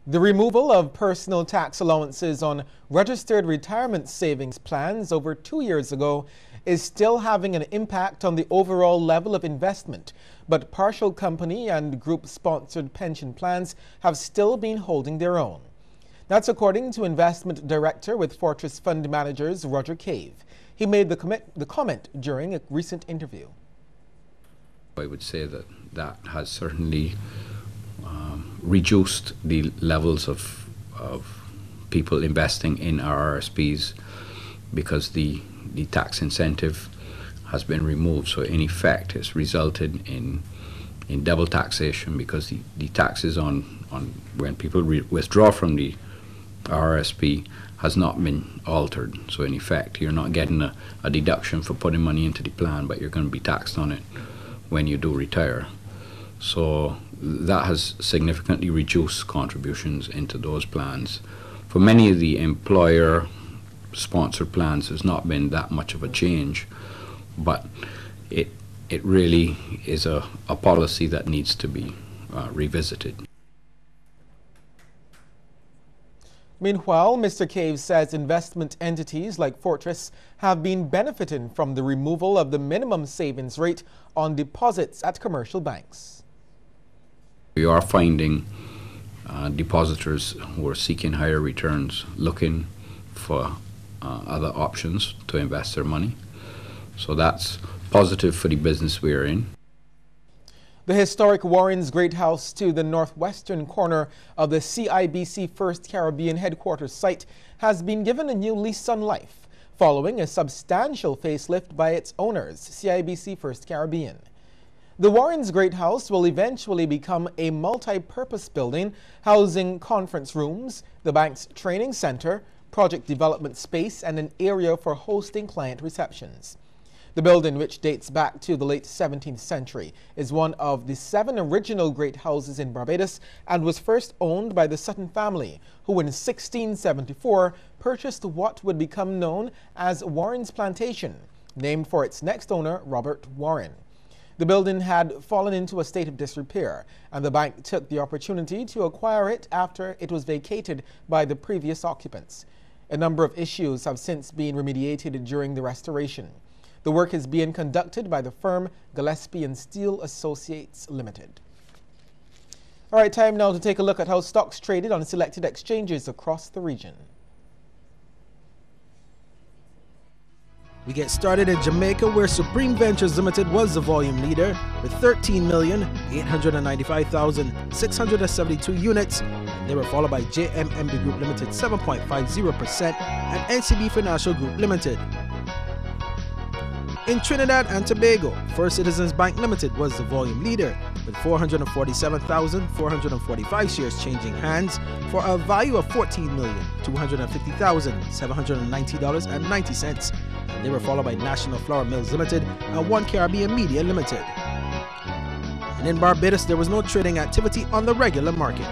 The removal of personal tax allowances on registered retirement savings plans over 2 years ago is still having an impact on the overall level of investment, but partial company and group-sponsored pension plans have still been holding their own. That's according to Investment Director with Fortress Fund Managers, Roger Cave. He made the comment during a recent interview. I would say that has certainly reduced the levels of people investing in our RSPs because the tax incentive has been removed. So in effect, it's resulted in double taxation because the taxes on when people withdraw from the RSP has not been altered. So in effect, you're not getting a deduction for putting money into the plan, but you're going to be taxed on it when you do retire. So that has significantly reduced contributions into those plans. For many of the employer-sponsored plans, there's not been that much of a change, but it really is a policy that needs to be revisited. Meanwhile, Mr. Cave says investment entities like Fortress have been benefiting from the removal of the minimum savings rate on deposits at commercial banks. We are finding depositors who are seeking higher returns looking for other options to invest their money. So that's positive for the business we are in. The historic Warren's Great House to the northwestern corner of the CIBC First Caribbean headquarters site has been given a new lease on life following a substantial facelift by its owners, CIBC First Caribbean. The Warren's Great House will eventually become a multi-purpose building housing conference rooms, the bank's training center, project development space, and an area for hosting client receptions. The building, which dates back to the late 17th century, is one of the 7 original great houses in Barbados and was first owned by the Sutton family, who in 1674 purchased what would become known as Warren's Plantation, named for its next owner, Robert Warren. The building had fallen into a state of disrepair, and the bank took the opportunity to acquire it after it was vacated by the previous occupants. A number of issues have since been remediated during the restoration. The work is being conducted by the firm Gillespie & Steel Associates Limited. All right, time now to take a look at how stocks traded on selected exchanges across the region. We get started in Jamaica, where Supreme Ventures Limited was the volume leader with 13,895,672 units. They were followed by JMMB Group Limited 7.50% and NCB Financial Group Limited. In Trinidad and Tobago, First Citizens Bank Limited was the volume leader with 447,445 shares changing hands for a value of $14,250,790.90. They were followed by National Flour Mills Limited and One Caribbean Media Limited. And in Barbados, there was no trading activity on the regular market.